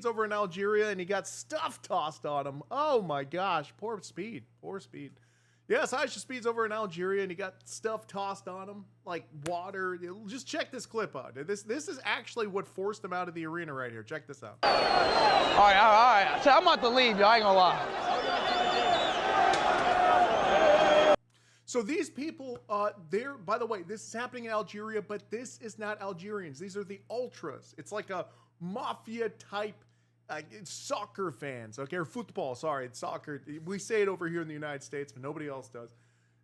Speed's over in Algeria and he got stuff tossed on him. Oh my gosh, poor Speed, poor Speed. Yes, I Show Speed's over in Algeria and he got stuff tossed on him, like water. Just check this clip out. This is actually what forced him out of the arena right here. Check this out. All right. So I'm about to leave, y'all. I ain't gonna lie. So these people, by the way, this is happening in Algeria, but this is not Algerians. These are the ultras. It's like a mafia type soccer fans, okay, or football, sorry, it's soccer. We say it over here in the United States, but nobody else does.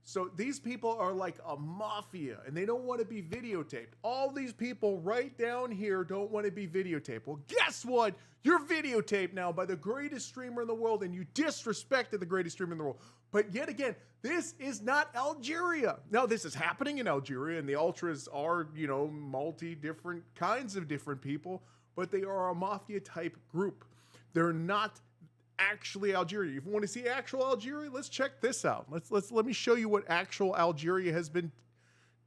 So these people are like a mafia, and they don't want to be videotaped. All these people right down here don't want to be videotaped. Well, guess what? You're videotaped now by the greatest streamer in the world, and you disrespected the greatest streamer in the world. But yet again, this is not Algeria. Now, this is happening in Algeria, and the ultras are, you know, different kinds of different people, but they are a mafia-type group. They're not actually Algeria. If you want to see actual Algeria, let's check this out. Let me show you what actual Algeria has been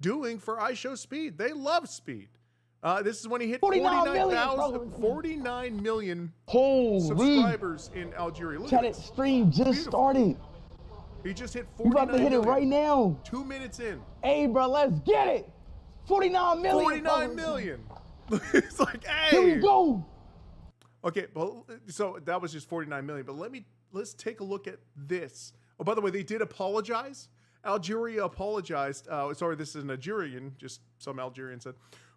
doing for I Show Speed. They love Speed. This is when he hit 49 million subscribers in Algeria. Look at that stream just started. He just hit 49 You about to hit million. it right now. 2 minutes in. Hey, bro, let's get it. 49 million. 49 million. It's like, hey. Here we go. Okay, well, so that was just 49 million, but let's take a look at this. Oh, by the way, they did apologize. Algeria apologized. Sorry, this is an Algerian, just some Algerian said,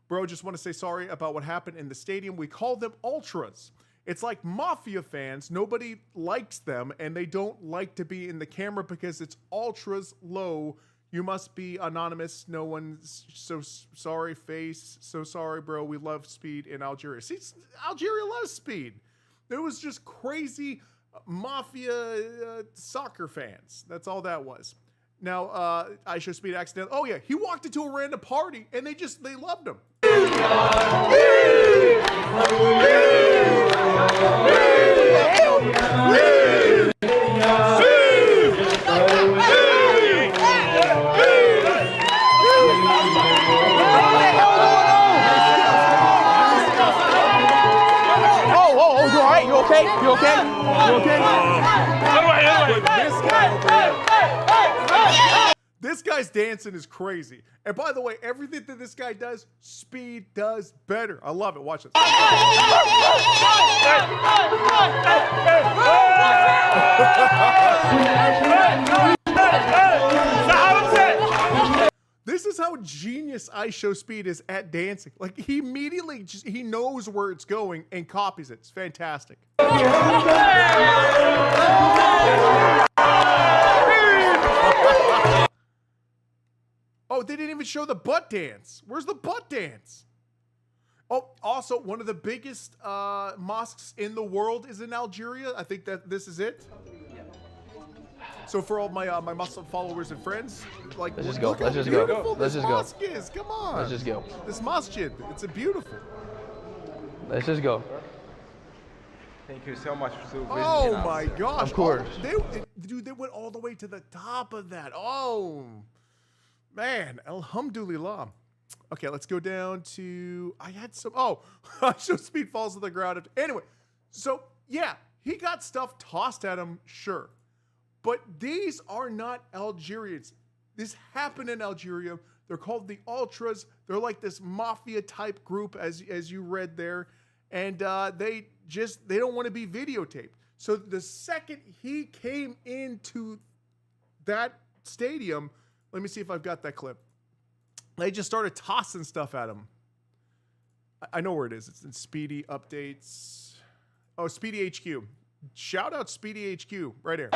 bro, just want to say sorry about what happened in the stadium. We call them ultras. It's like mafia fans. Nobody likes them, and they don't like to be in the camera because it's ultras low. You must be anonymous. No one's so sorry face. So sorry, bro. We love Speed in Algeria. See, Algeria loves Speed. There was just crazy mafia soccer fans. That's all that was. Now, I Show Speed accidentally. Oh yeah, he walked into a random party and they loved him. You okay? This guy's dancing is crazy. And by the way, everything that this guy does, Speed does better. I love it. Watch this. This is how genius I Show Speed is at dancing. Like, he immediately he knows where it's going and copies it. It's fantastic. Oh, they didn't even show the butt dance. Where's the butt dance? Oh, also, one of the biggest mosques in the world is in Algeria. I think that this is it. So for all my my Muslim followers and friends, like, let's just go. Let's just go. Let's just go. Is. Come on. Let's just go. This masjid, it's a beautiful. Let's just go. Thank you so much for visiting us. Oh my gosh! Of course. Dude, they went all the way to the top of that. Oh man, alhamdulillah. Okay, let's go down to. I had some. Oh, I Show Speed falls to the ground. Anyway, so yeah, he got stuff tossed at him, sure. But these are not Algerians. This happened in Algeria. They're called the Ultras. They're like this mafia type group, as you read there, and they don't want to be videotaped. So the second he came into that stadium, let me see if I've got that clip. They just started tossing stuff at him. I know where it is. It's in Speedy Updates. Oh, Speedy HQ. Shout out Speedy HQ right here.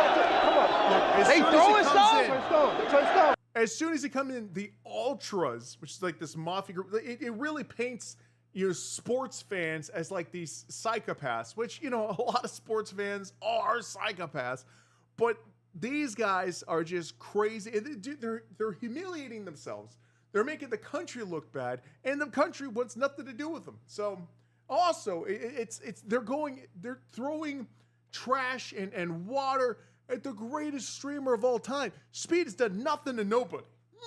They throwing stuff. As soon as he comes in, the Ultras, which is like this mafia group, it really paints sports fans as like these psychopaths, which, a lot of sports fans are psychopaths, but these guys are just crazy. They're humiliating themselves. They're making the country look bad, and the country wants nothing to do with them. So also, they're throwing trash and water at the greatest streamer of all time. Speed has done nothing to nobody.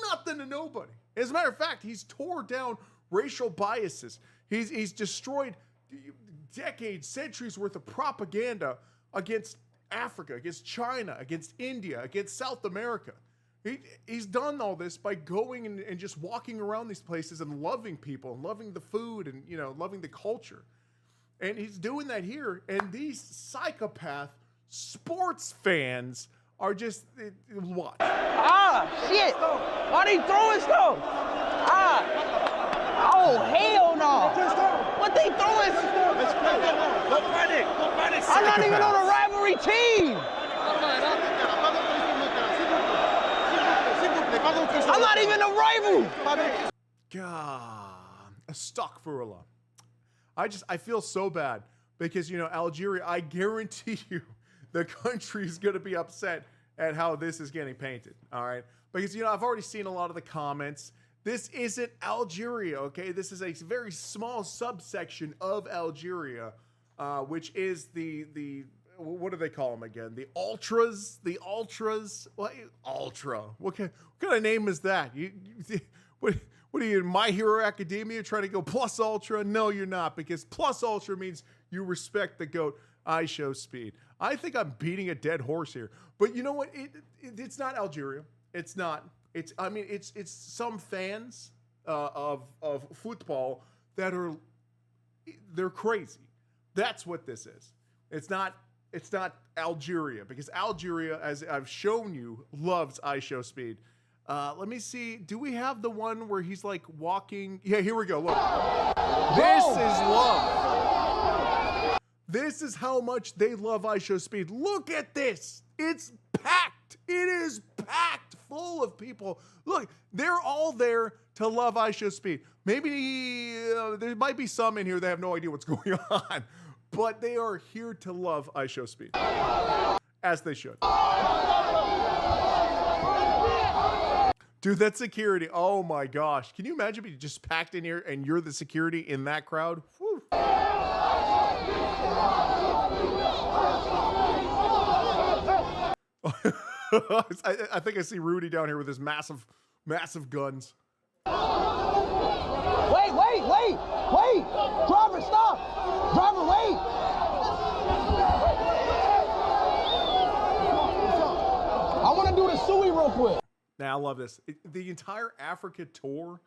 Nothing to nobody. As a matter of fact, he's tore down racial biases. He's destroyed decades, centuries worth of propaganda against Africa, against China, against India, against South America. He's done all this by going and just walking around these places and loving people and loving the food and, you know, loving the culture. And he's doing that here. And these psychopath sports fans are just, what? Ah, shit. Why they throwing stuff? Ah. Oh, hell no. What they throwing? Don't panic. Don't panic. I'm not even on a rivalry team. I'm not even a rival. God, astaghfirullah. I feel so bad because, you know, Algeria, I guarantee you the country's going to be upset at how this is getting painted. All right. Because, you know, I've already seen a lot of the comments. This isn't Algeria. Okay. This is a very small subsection of Algeria, which is what do they call them again? The ultras. What ultra? What kind of name is that? What are you in My Hero Academia trying to go plus ultra? No, you're not, because plus ultra means you respect the GOAT. I show speed. I think I'm beating a dead horse here, but you know what? It's not Algeria. It's not. It's some fans of football that they're crazy. That's what this is. It's not Algeria, because Algeria, as I've shown you, loves I show speed. Let me see. Do we have the one where he's like walking? Yeah, here we go. Look. This is love. This is how much they love I show speed. Look at this. It's packed. It is packed full of people. Look, they're all there to love I show speed. Maybe there might be some in here that have no idea what's going on, but they are here to love I show speed, as they should. Dude, that's security. Oh my gosh. Can you imagine being just packed in here and you're the security in that crowd? Whew. I think I see Rudy down here with his massive guns. Wait! Driver, stop! Driver, wait! I want to do the suey real quick. Now, I love this. The entire Africa tour,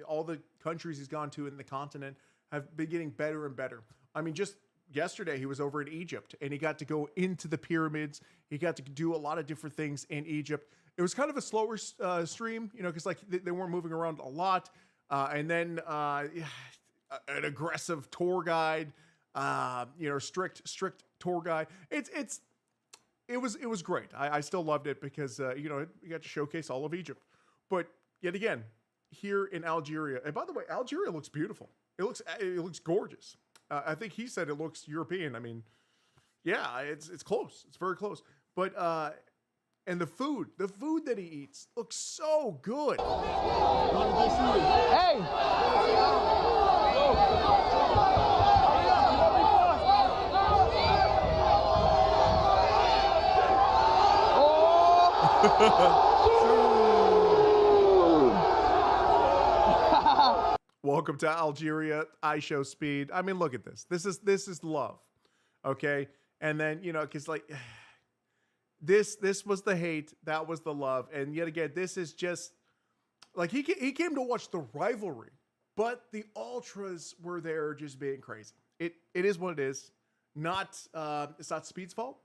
all the countries he's gone to in the continent have been getting better and better. I mean, just yesterday he was over in Egypt and he got to go into the pyramids. He got to do a lot of different things in Egypt. It was kind of a slower stream, you know, because like they weren't moving around a lot. And then an aggressive tour guide, strict tour guide. It was great. I still loved it because, you got to showcase all of Egypt. But yet again, here in Algeria, and by the way, Algeria looks beautiful. It looks gorgeous. I think he said it looks European. I mean, yeah, it's close. It's very close. But, and the food that he eats looks so good. Hey! Welcome to Algeria. I show speed. I mean, look at this. This is love. Okay. And then, cause like this was the hate. That was the love. And yet again, this is just like, he came to watch the rivalry, but the ultras were there just being crazy. It is what it is. It's not Speed's fault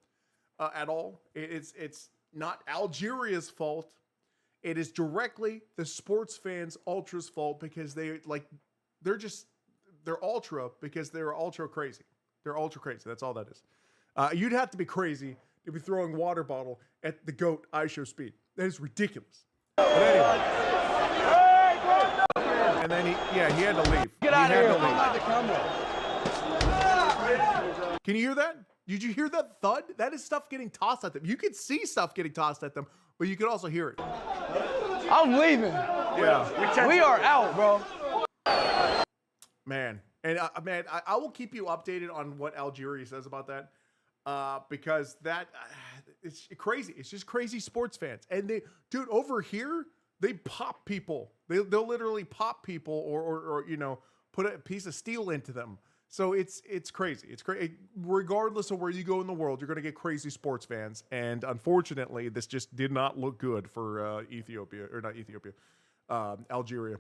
at all. It's not Algeria's fault. It is directly the sports fans' ultras' fault, because they're ultra because they're ultra crazy. They're ultra crazy. That's all that is. You'd have to be crazy to be throwing water bottle at the GOAT I show speed. That is ridiculous. But anyway. And then he had to leave. Get out of here. Can you hear that? Did you hear that thud? That is stuff getting tossed at them. You could see stuff getting tossed at them, but you could also hear it. I'm leaving. Yeah. We are out, bro. Man. And I will keep you updated on what Algeria says about that, because it's crazy. It's just crazy sports fans. And dude, over here, they pop people. They'll literally pop people or put a piece of steel into them So it's crazy. It's crazy. Regardless of where you go in the world, you're going to get crazy sports fans. And unfortunately, this just did not look good for Algeria.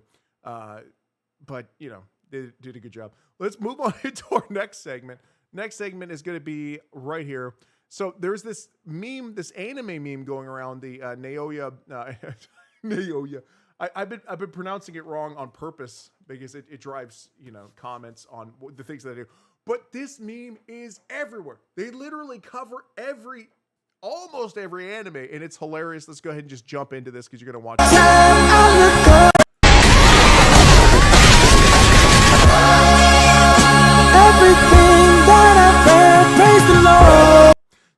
But, you know, they did a good job. Let's move on into our next segment. Next segment is going to be right here. So there's this meme, this anime meme going around, the Naoya. Naoya. I've been pronouncing it wrong on purpose because it drives, you know, comments on the things that I do. But this meme is everywhere. They literally cover almost every anime, and it's hilarious. Let's go ahead and just jump into this because you're going to watch it.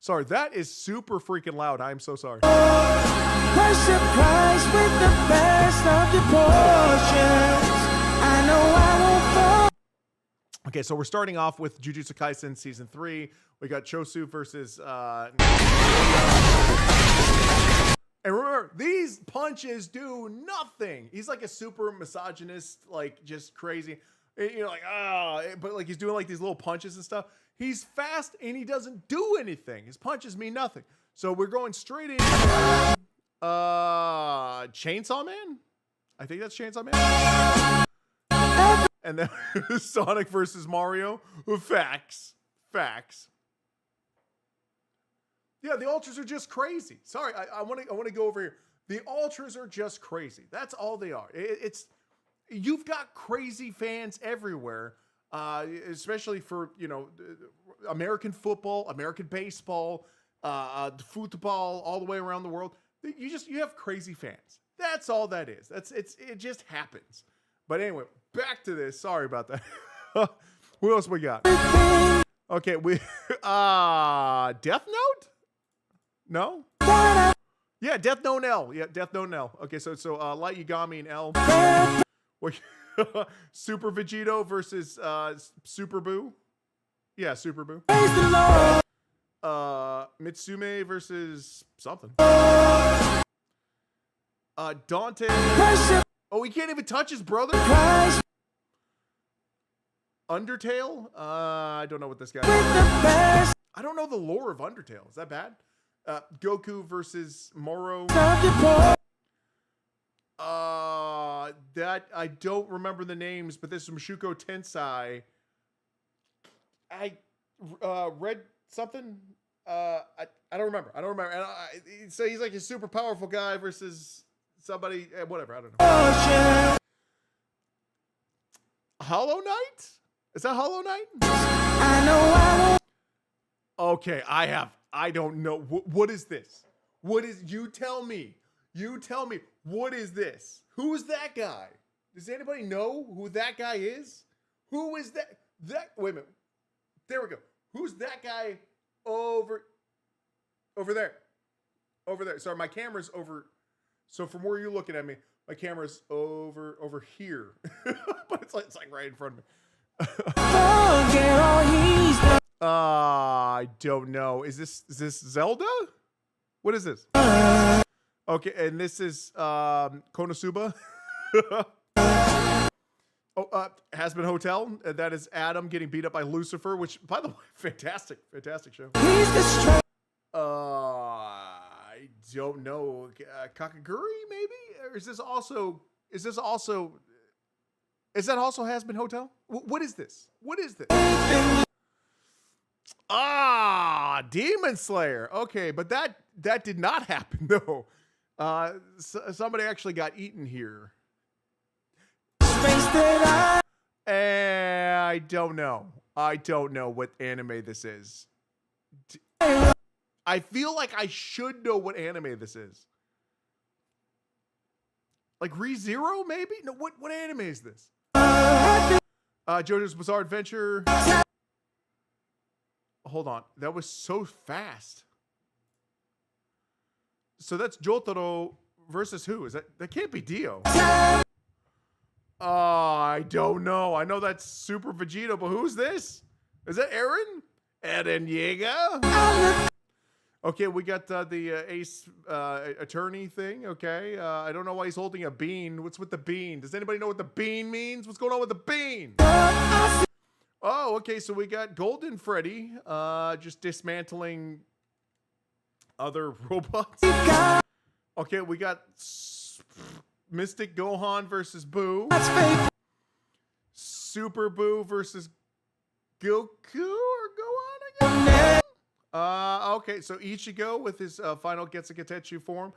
Sorry, that is super freaking loud. I'm so sorry. Worship Christ with the best of the portions. I know I won't fall. Okay, so we're starting off with Jujutsu Kaisen Season 3. We got Chosu versus... And remember, these punches do nothing. He's like a super misogynist, like just crazy. You know, like, but like he's doing like these little punches and stuff. He's fast and he doesn't do anything. His punches mean nothing. So we're going straight into Chainsaw Man. I think that's Chainsaw Man. And then Sonic versus Mario. Facts. Yeah, the Ultras are just crazy. Sorry, I want to go over here. The Ultras are just crazy. That's all they are. You've got crazy fans everywhere. Especially for, you know, American football, American baseball, football, all the way around the world. You have crazy fans. That's all that is. It just happens. But anyway, back to this. Sorry about that. What else we got? Okay, Death Note? No? Yeah, Death Note L. Yeah, Death Note L. Okay, so Light Yagami and L. Super Vegito versus Super Boo. Yeah, Super Boo. Mitsume versus something. Dante. Oh, he can't even touch his brother. Undertale. I don't know what this guy is. I don't know the lore of Undertale. Is that bad? Goku versus Moro. That I don't remember the names, but this is Mushoku Tensei. I read something. I don't remember. And so he's like a super powerful guy versus somebody. Whatever. I don't know. Hollow Knight? Is that Hollow Knight? I know I won't. Okay, I don't know. What is this? You tell me. What is this? Who's that guy? Does anybody know who that guy is? Who is that? Wait a minute. There we go. Who's that guy over there? Over there. Sorry, my camera's over. So from where you're looking at me, my camera's over here. But it's like right in front of me. I don't know. Is this Zelda? What is this? Okay, and this is Konosuba. Has-Been Hotel. That is Adam getting beat up by Lucifer, which, by the way, fantastic show. I don't know. Kakaguri, maybe? Or is that also Has-Been Hotel? What is this? Demon Slayer. Okay, but that did not happen though. Somebody actually got eaten here. I don't know. I don't know what anime this is. I feel like I should know what anime this is. Like ReZero, maybe? No, what anime is this? JoJo's Bizarre Adventure. Hold on. That was so fast. So that's Jotaro versus who? Is that can't be Dio. I don't know. I know that's Super Vegito, but who's this? Is that Eren? Eren Yeager? Okay, we got the Ace Attorney thing. Okay, I don't know why he's holding a bean. What's with the bean? Does anybody know what the bean means? What's going on with the bean? Oh, okay. So we got Golden Freddy, just dismantling other robots. Okay, we got Mystic Gohan versus Boo. Super Boo versus Goku or Gohan again. Okay, so Ichigo with his final Getsukatetsu form,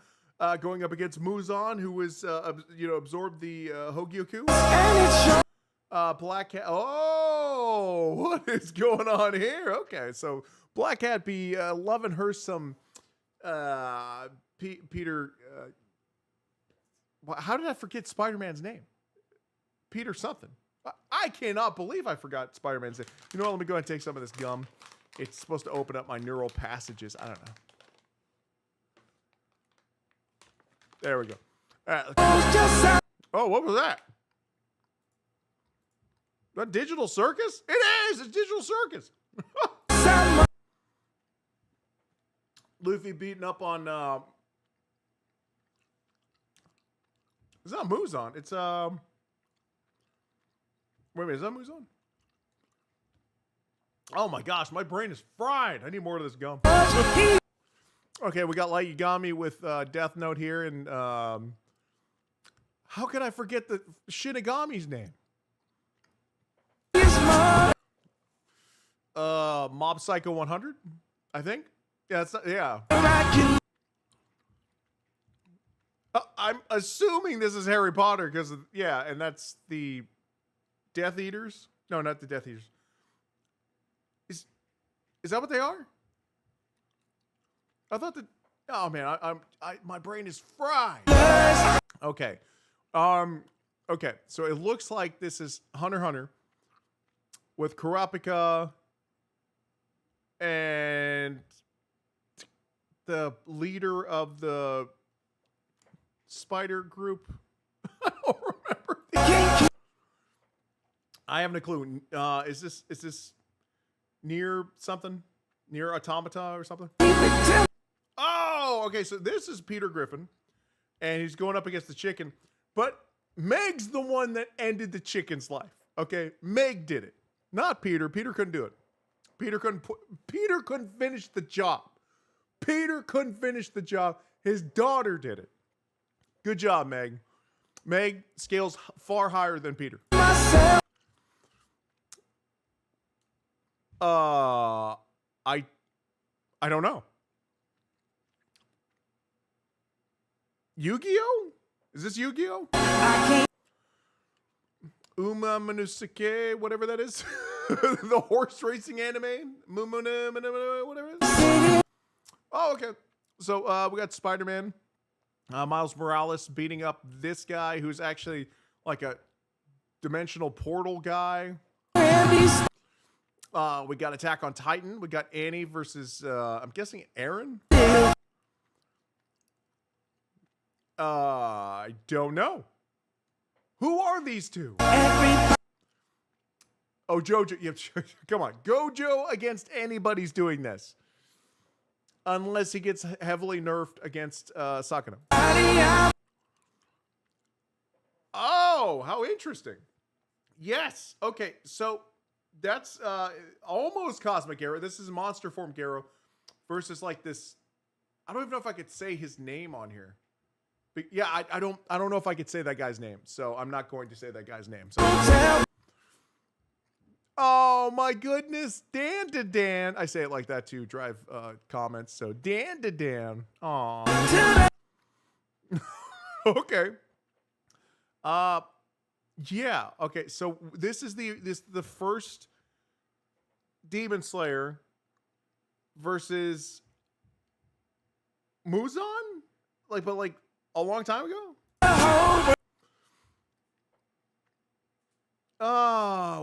going up against Muzan, who was absorbed the Hogyoku. Black Cat. Oh, what is going on here? Okay, so Black Cat be loving her some Peter. How did I forget Spider-Man's name? Peter something. I cannot believe I forgot Spider-Man's name. You know what? Let me go ahead and take some of this gum. It's supposed to open up my neural passages. I don't know. There we go. All right. Oh, what was that? A digital circus? It is! It's digital circus. Luffy beating up on it's not Muzan. It's wait a minute, is that Muzan? Oh my gosh, my brain is fried. I need more of this gum. Okay, we got Light Yagami with Death Note here, and how could I forget the Shinigami's name? Mob Psycho 100, I think. Yeah, it's not, yeah. I'm assuming this is Harry Potter because yeah, and that's the Death Eaters. No, not the Death Eaters. Is that what they are? I thought that. Oh man, my brain is fried. Okay, okay. So it looks like this is Hunter x Hunter with Kurapika and the leader of the spider group. I don't remember. I have no clue. Is this near something? Near Automata or something? Oh, okay. So this is Peter Griffin, and he's going up against the chicken. But Meg's the one that ended the chicken's life. Okay, Meg did it, not Peter. Peter couldn't do it. Peter couldn't finish the job. Peter couldn't finish the job. His daughter did it. Good job, Meg. Meg scales far higher than Peter. I don't know. Yu-Gi-Oh? Is this Yu-Gi-Oh? I can't. Uma Manusake, whatever that is. The horse racing anime. Whatever it is. Oh, okay. So we got Spider-Man. Miles Morales beating up this guy who's actually like a dimensional portal guy. We got Attack on Titan. We got Annie versus, I'm guessing Aaron? I don't know. Who are these two? Oh, Jojo. Yep, come on. Gojo against anybody's doing this. Unless he gets heavily nerfed against Sakuna. Oh, how interesting. Yes. Okay, so that's almost Cosmic Garo. This is Monster Form Garo versus like this. I don't even know if I could say his name on here. But yeah, I don't know if I could say that guy's name. So I'm not going to say that guy's name. So oh my goodness, Dan to Dan. I say it like that to drive comments. So Dan to Dan. Aw. Okay. Yeah. Okay. So this is the first Demon Slayer versus Muzan, but a long time ago.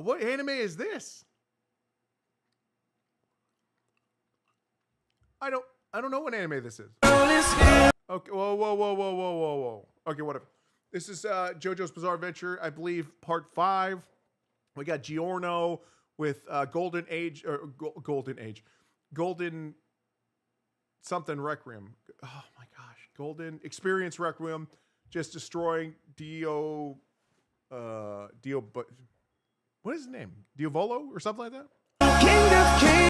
What anime is this? I don't know what anime this is. Okay. Whoa. Okay, whatever. This is JoJo's Bizarre Adventure, I believe, part 5. We got Giorno with Golden something Requiem. Oh my gosh, Golden Experience Requiem, just destroying Dio. But what What is his name? Diavolo or something like that? King of kings.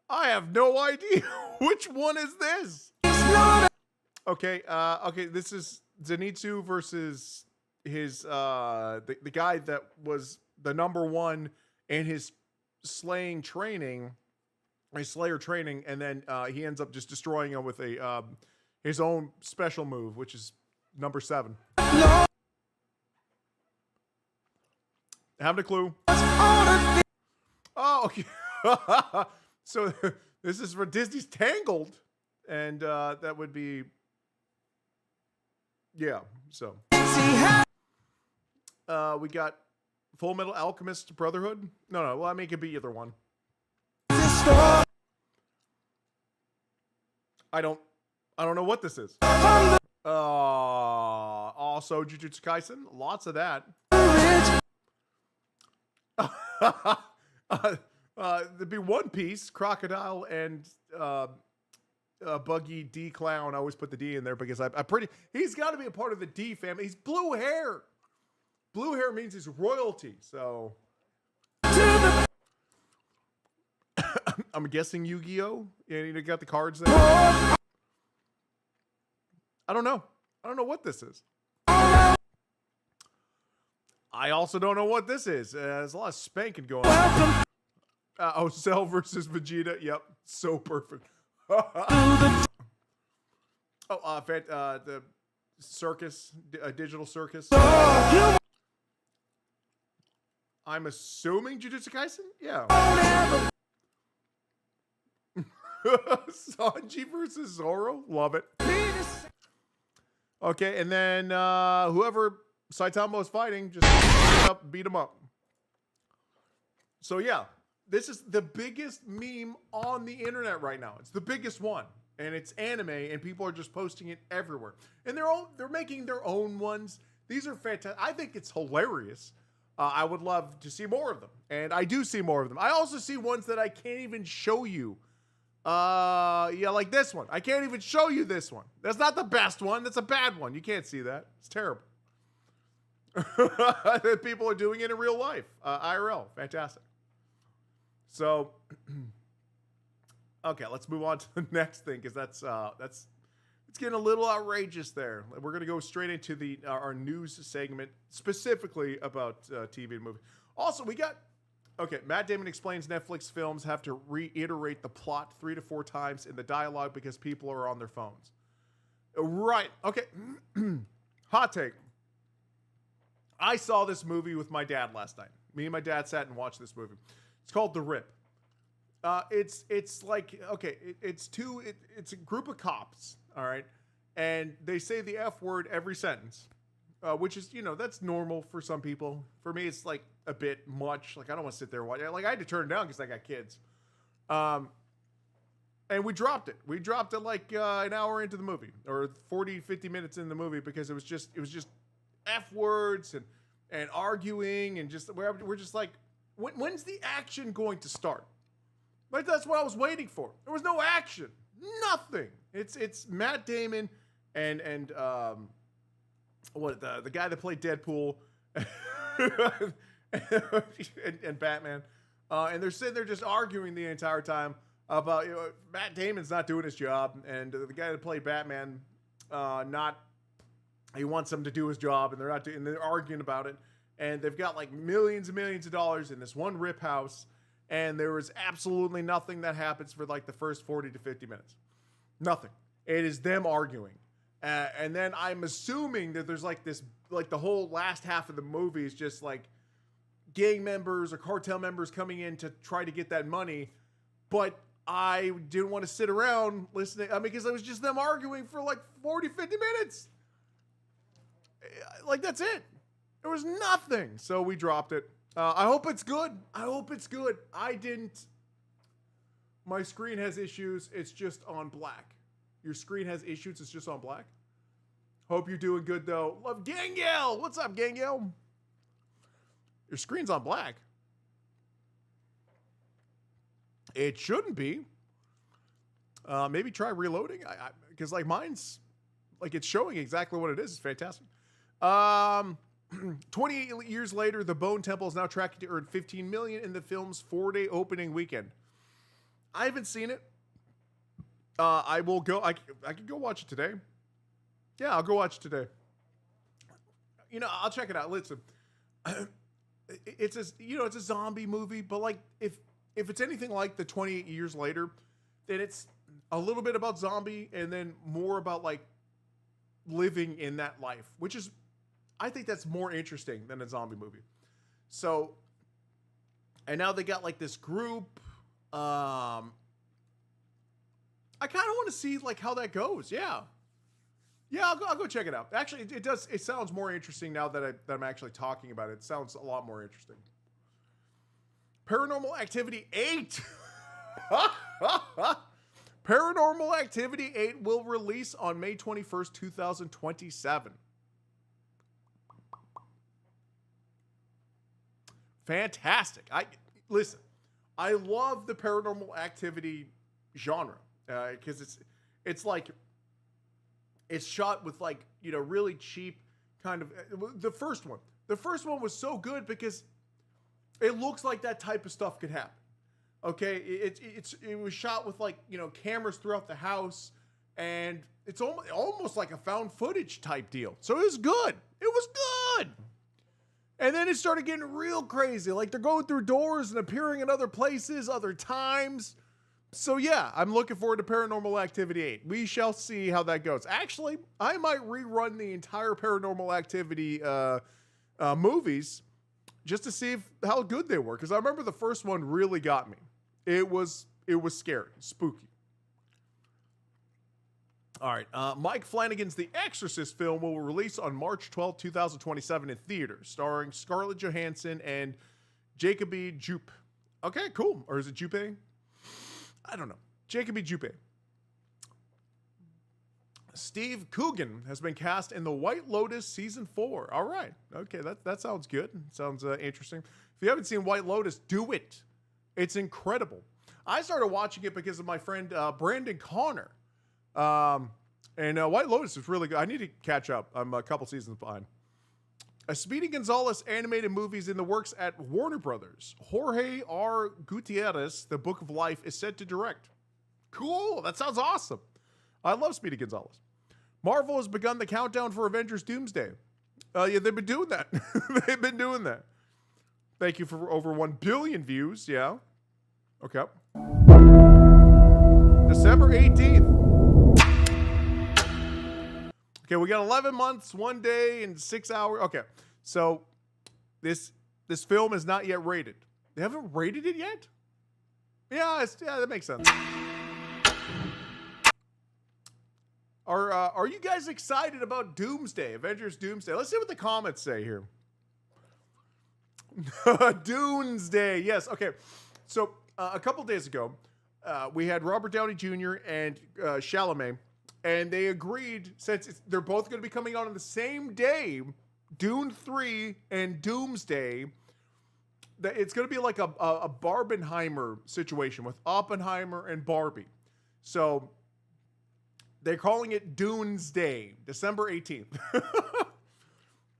I have no idea. Which one is this? Lord, Okay, okay, this is Zenitsu versus his the guy that was the #1 in his slaying training, his Slayer training, and then he ends up just destroying him with a his own special move, which is #7. Lord, Haven't a clue. all the things. Oh, okay. So this is for Disney's Tangled, and that would be, yeah. So See how we got Full Metal Alchemist Brotherhood. No, well, I mean, it could be either one. this story I don't know what this is. from Also Jujutsu Kaisen, lots of that. the rich. There'd be One Piece, Crocodile, and Buggy D Clown. I always put the D in there because he's got to be a part of the D family. He's blue hair. Blue hair means he's royalty. So I'm guessing Yu-Gi-Oh. Yeah, you got the cards there. I don't know. I don't know what this is. I also don't know what this is. There's a lot of spanking going on. Cell versus Vegeta. Yep, so perfect. The circus, digital circus. I'm assuming Jujutsu Kaisen. Yeah. Sanji versus Zoro. Love it. Okay, and then whoever Saitama is fighting, just beat him up. So yeah, this is the biggest meme on the internet right now. It's the biggest one, and it's anime, and people are just posting it everywhere. And they're making their own ones. These are fantastic. I think it's hilarious. I would love to see more of them, and I do see more of them. I also see ones that I can't even show you. Yeah, like this one. I can't even show you this one. That's not the best one. That's a bad one. You can't see that. It's terrible. People are doing it in real life. IRL. Fantastic. So, okay, let's move on to the next thing, because that's it's getting a little outrageous there. We're gonna go straight into our news segment, specifically about TV and movie. Also, we got Matt Damon explains Netflix films have to reiterate the plot 3 to 4 times in the dialogue because people are on their phones. Right. Okay. Hot take. I saw this movie with my dad last night. Me and my dad sat and watched this movie. It's called The Rip. It's like, okay, it's a group of cops, all right, and they say the F word every sentence, which is, that's normal for some people. For me, it's like a bit much. Like, I don't want to sit there and watch it. Like, I had to turn it down because I got kids. And we dropped it. We dropped it like an hour into the movie, or 40, 50 minutes in the movie, because it was just F words and arguing, and we're just like, when's the action going to start? Like, that's what I was waiting for. There was no action, nothing. It's Matt Damon and the guy that played Deadpool and Batman, and they're sitting there just arguing the entire time about Matt Damon's not doing his job, and the guy that played Batman, he wants him to do his job, and they're not doing, and they're arguing about it, and they've got like millions and millions of dollars in this one rip house. And there was absolutely nothing that happens for like the first 40 to 50 minutes. Nothing. It is them arguing. And then I'm assuming that there's like this, like the whole last half of the movie is just like gang members or cartel members coming in to try to get that money. But I didn't want to sit around listening. I mean, because it was just them arguing for like 40, 50 minutes. Like, that's it. There was nothing. So we dropped it. I hope it's good. I hope it's good. My screen has issues. It's just on black. Your screen has issues. It's just on black. Hope you're doing good, though. Love Gangel. What's up, Gangel? Your screen's on black. It shouldn't be. Maybe try reloading. Because like mine's, like, it's showing exactly what it is. It's fantastic. 28 years later, the Bone Temple is now tracking to earn $15 million in the film's 4-day opening weekend. I haven't seen it. I will go. I can go watch it today. Yeah, I'll go watch it today. You know, I'll check it out. Listen, it's a zombie movie, but like if it's anything like the 28 years later, then it's a little bit about zombie and then more about like living in that life, which is, I think that's more interesting than a zombie movie. So, and now they got like this group. I kind of want to see like how that goes. Yeah. I'll go check it out. Actually, it sounds more interesting now that I'm actually talking about it. It sounds a lot more interesting. Paranormal Activity 8. Paranormal Activity 8 will release on May 21st, 2027. Fantastic. Listen, I love the Paranormal Activity genre because it's like it's shot with like, you know, really cheap kind of the first one. The first one was so good because it looks like that type of stuff could happen. Okay, it was shot with like, you know, cameras throughout the house, and it's almost like a found footage type deal. So it was good. It was good. And then it started getting real crazy. Like they're going through doors and appearing in other places, other times. So yeah, I'm looking forward to Paranormal Activity 8. We shall see how that goes. Actually, I might rerun the entire Paranormal Activity movies just to see how good they were. Because I remember the first one really got me. It was scary, spooky. All right, Mike Flanagan's The Exorcist film will release on March 12, 2027 in theaters, starring Scarlett Johansson and Jacoby Jupe. Okay, cool. Or is it Jupe? I don't know. Jacoby Jupe. Steve Coogan has been cast in The White Lotus Season 4. All right. Okay, that sounds good. Sounds interesting. If you haven't seen White Lotus, do it. It's incredible. I started watching it because of my friend Brandon Connor. And White Lotus is really good. I need to catch up. I'm a couple seasons behind. A Speedy Gonzalez animated movies in the works at Warner Brothers. Jorge R. Gutierrez, The Book of Life, is set to direct. Cool. That sounds awesome. I love Speedy Gonzalez. Marvel has begun the countdown for Avengers Doomsday. Yeah, they've been doing that. They've been doing that. Thank you for over 1 billion views. Yeah. Okay. December 18th. Okay, we got 11 months, 1 day, and 6 hours. Okay, so this film is not yet rated. They haven't rated it yet? Yeah, that makes sense. Are you guys excited about Doomsday, Avengers Doomsday? Let's see what the comments say here. Doomsday, yes. Okay, so a couple days ago, we had Robert Downey Jr. and Chalamet, and they agreed, since they're both going to be coming out on the same day, Dune 3 and Doomsday, that it's going to be like a Barbenheimer situation with Oppenheimer and Barbie. So they're calling it Doomsday, December 18th.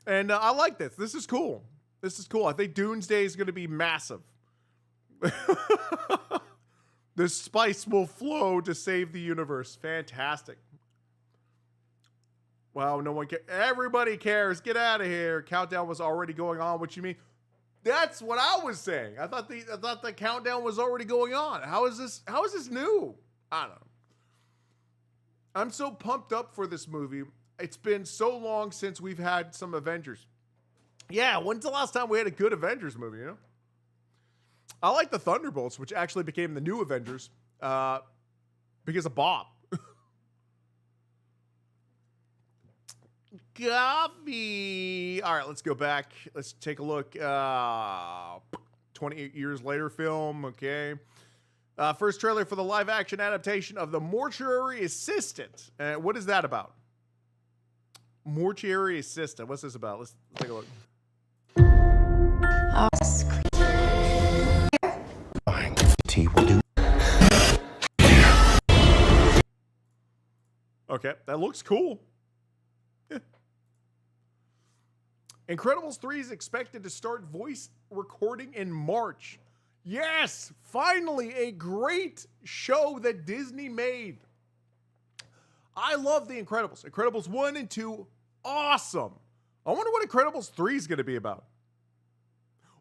And I like this. This is cool. This is cool. I think Doomsday is going to be massive. The spice will flow to save the universe. Fantastic. Wow, no one cares. Everybody cares. Get out of here. Countdown was already going on. What you mean? That's what I was saying. I thought the countdown was already going on. How is this new? I don't know. I'm so pumped up for this movie. It's been so long since we've had some Avengers. Yeah, when's the last time we had a good Avengers movie, you know? I like the Thunderbolts, which actually became the new Avengers, because of Bob. Coffee. All right, let's go back. Let's take a look. 28 years later film, okay. First trailer for the live-action adaptation of The Mortuary Assistant. What is that about? Mortuary Assistant. What's this about? Let's take a look. Okay, that looks cool. Incredibles 3 is expected to start voice recording in March. Yes, finally a great show that Disney made. I love The Incredibles. Incredibles 1 and 2, awesome. I wonder what Incredibles 3 is going to be about.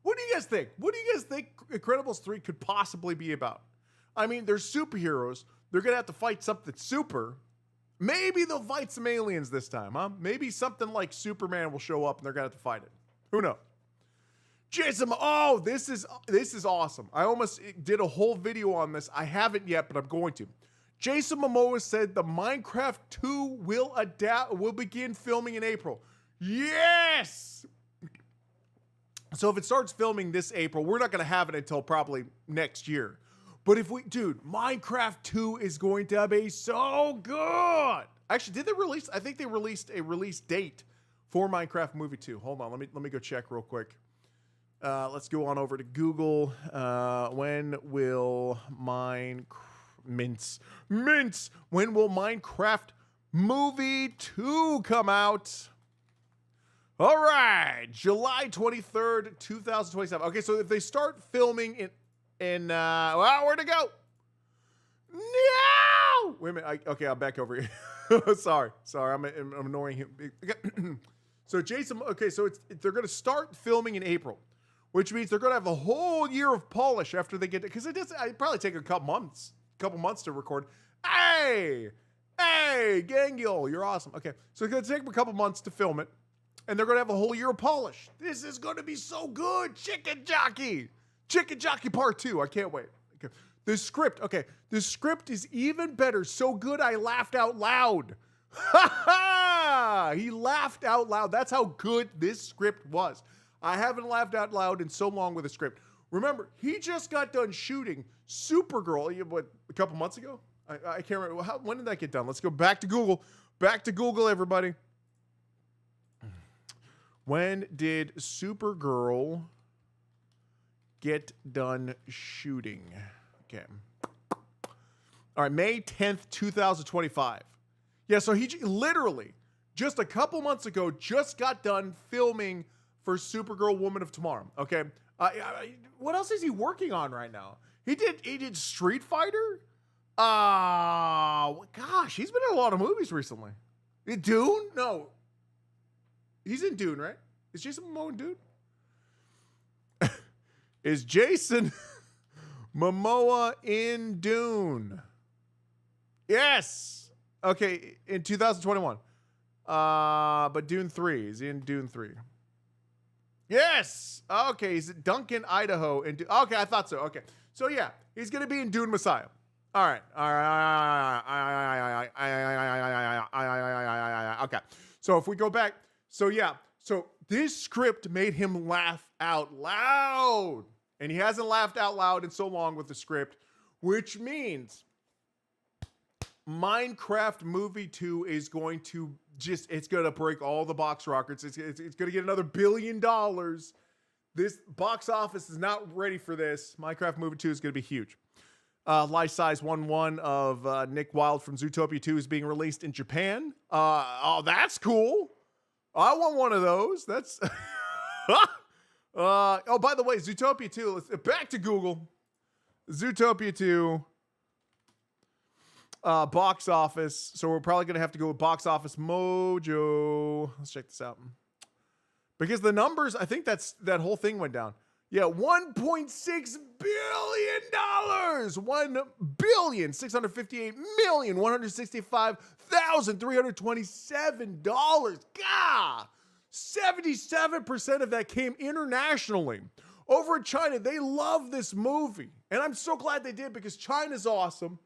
What do you guys think? What do you guys think Incredibles 3 could possibly be about? I mean, they're superheroes. They're going to have to fight something super. Maybe they'll fight some aliens this time, huh? Maybe something like Superman will show up and they're going to have to fight it. Who knows? Jason, oh, this is awesome. I almost did a whole video on this. I haven't yet, but I'm going to. Jason Momoa said the Minecraft 2 will begin filming in April. Yes! So if it starts filming this April, we're not going to have it until probably next year. But if we, dude, Minecraft 2 is going to be so good. Actually, did they release? I think they released a release date for Minecraft Movie 2. Hold on, let me go check real quick. Let's go on over to Google. When will Minecraft When will Minecraft Movie 2 come out? All right, July 23rd, 2027. Okay, so if they start filming well, where'd it go? No! Wait a minute. Okay, I'm back over here. Sorry, I'm annoying him. So Jason, okay, so they're going to start filming in April, which means they're going to have a whole year of polish after they get it, because it'd probably take a couple months to record. Hey, Gangul, you're awesome. Okay, so it's going to take them a couple months to film it, and they're going to have a whole year of polish. This is going to be so good. Chicken Jockey Part 2. I can't wait. Okay. The script is even better. So good, I laughed out loud. Ha ha! He laughed out loud. That's how good this script was. I haven't laughed out loud in so long with a script. Remember, he just got done shooting Supergirl, a couple months ago? I can't remember. When did that get done? Let's go back to Google. Back to Google, everybody. When did Supergirl get done shooting? Okay. All right, May 10th, 2025. Yeah, so he literally just a couple months ago just got done filming for Supergirl Woman of Tomorrow. Okay. What else is he working on right now? He did Street Fighter. Gosh, he's been in a lot of movies recently. Dune? No. He's in Dune, right? Is Jason Momoa in Dune? Is Jason Momoa in Dune? Yes. Okay, in 2021. But Dune 3. Is he in Dune 3? Yes. Okay, he's at Duncan, Idaho. Okay, I thought so. Okay. So yeah, he's going to be in Dune Messiah. All right. Okay. So if we go back, so this script made him laugh out loud. And he hasn't laughed out loud in so long with the script, which means Minecraft Movie 2 is going to it's going to break all the box records. It's going to get another $1 billion. This box office is not ready for this. Minecraft Movie 2 is going to be huge. Life Size 1-1 of Nick Wilde from Zootopia 2 is being released in Japan. Oh, that's cool. I want one of those. That's... oh, by the way, Zootopia 2, back to Google. Zootopia 2 box office. So we're probably going to have to go with Box Office Mojo. Let's check this out. Because the numbers, I think that whole thing went down. Yeah, $1.6 billion. $1,658,165,327. God. 77% of that came internationally. Over in China, they love this movie. And I'm so glad they did, because China's awesome.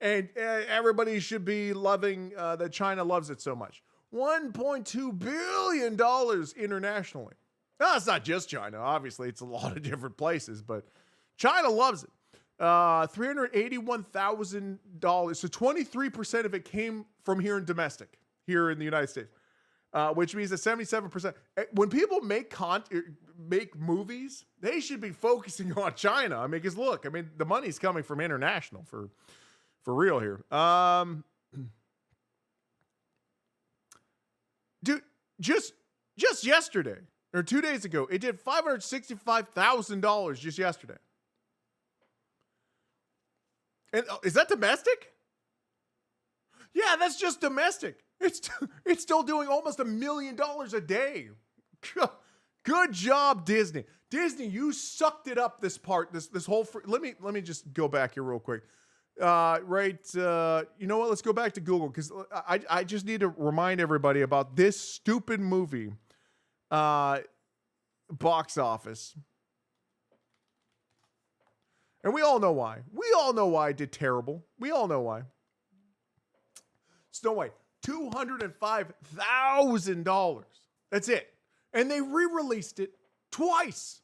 And everybody should be loving that China loves it so much. $1.2 billion internationally. Now, it's not just China. Obviously, it's a lot of different places, but China loves it. $381,000. So 23% of it came from here in domestic, here in the United States, which means that 77%. When people make movies, they should be focusing on China. I mean, because look, the money's coming from international for real here. Dude, just yesterday, or 2 days ago, it did $565,000 just yesterday. And is that domestic? Yeah, that's just domestic. It's still doing almost $1 million a day. Good job, Disney. Disney, you sucked it up this part. This whole. Let me just go back here real quick. You know what? Let's go back to Google because I just need to remind everybody about this stupid movie. Box office. And we all know why. We all know why it did terrible. We all know why. Snow White, $205,000. That's it. And they re-released it twice.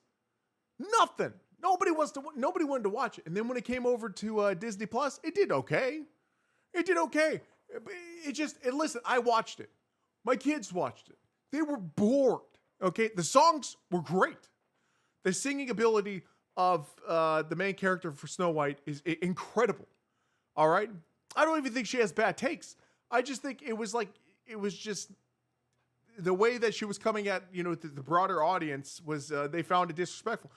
Nothing. Nobody wanted to watch it. And then when it came over to Disney Plus, it did okay. It did okay. Listen, I watched it. My kids watched it. They were bored. Okay, the songs were great. The singing ability of the main character for Snow White is incredible. All right, I don't even think she has bad takes. I just think it was just the way that she was coming at the broader audience was they found it disrespectful.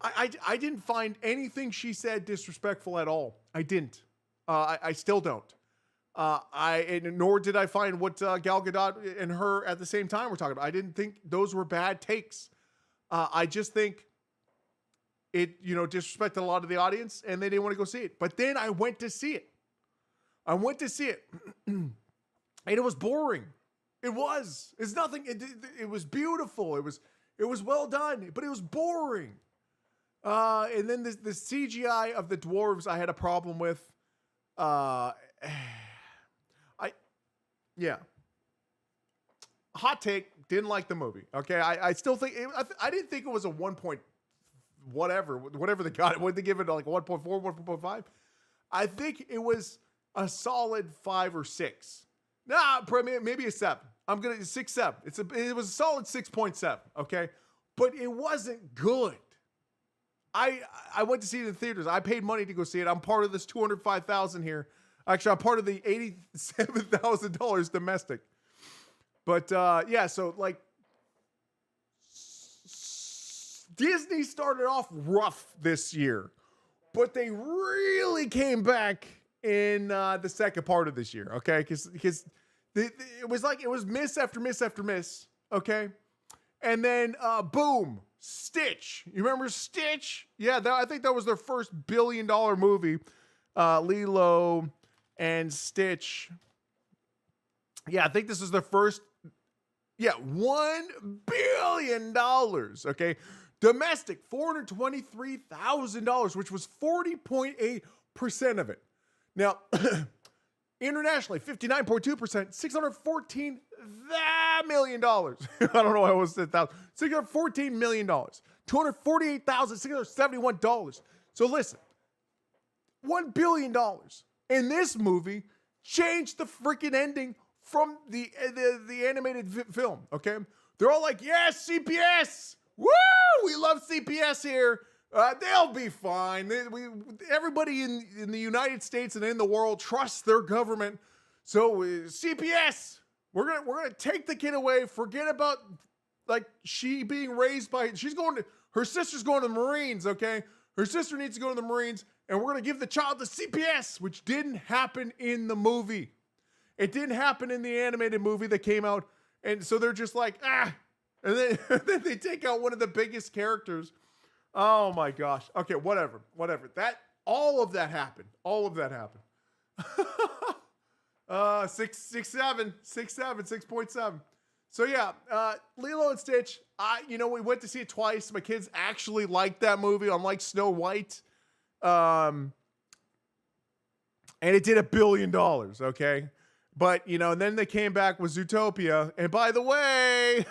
I didn't find anything she said disrespectful at all. I didn't. I still don't. Nor did I find what Gal Gadot and her at the same time were talking about. I didn't think those were bad takes. I just think it, disrespected a lot of the audience and they didn't want to go see it. But then I went to see it. And it was boring. It was. It's nothing. It was beautiful. It was well done, but it was boring. And then the CGI of the dwarves I had a problem with. Yeah. Hot take, didn't like the movie. Okay, I still think I didn't think it was a 1 point whatever they got it. What they give it, like 1.4, 1.5? I think it was a solid 5 or 6. Nah, maybe a 7. I'm gonna 6, 7. It was a solid 6.7. Okay, but it wasn't good. I went to see it in theaters. I paid money to go see it. I'm part of this 205,000 here. Actually, I'm part of the $87,000 domestic. But yeah, so like Disney started off rough this year, but they really came back in the second part of this year. Okay, because it was miss after miss after miss. Okay, and then boom, Stitch. You remember Stitch? Yeah, I think that was their first $1 billion movie. Lilo and Stitch. Yeah, I think this is their first. Yeah, $1 billion. Okay, domestic $423,000, which was 40.8% of it. Now, internationally, 59.2%, $614 million. I don't know why I almost said that. $614 million. $248,671. So listen, $1 billion. And this movie changed the freaking ending from the animated film, okay? They're all like, yes, CPS! Woo! We love CPS here. They'll be fine. Everybody in the United States and in the world trusts their government. So CPS, we're gonna take the kid away. Forget about like she being raised by. Her sister's going to the Marines. Okay, her sister needs to go to the Marines, and we're gonna give the child to CPS, which didn't happen in the movie. It didn't happen in the animated movie that came out, and so they're just like and then they take out one of the biggest characters. Oh my gosh. Okay, whatever. All of that happened. 6.7. So yeah, Lilo and Stitch. We went to see it twice. My kids actually liked that movie, unlike Snow White. And it did $1 billion. Okay. But, and then they came back with Zootopia. And by the way,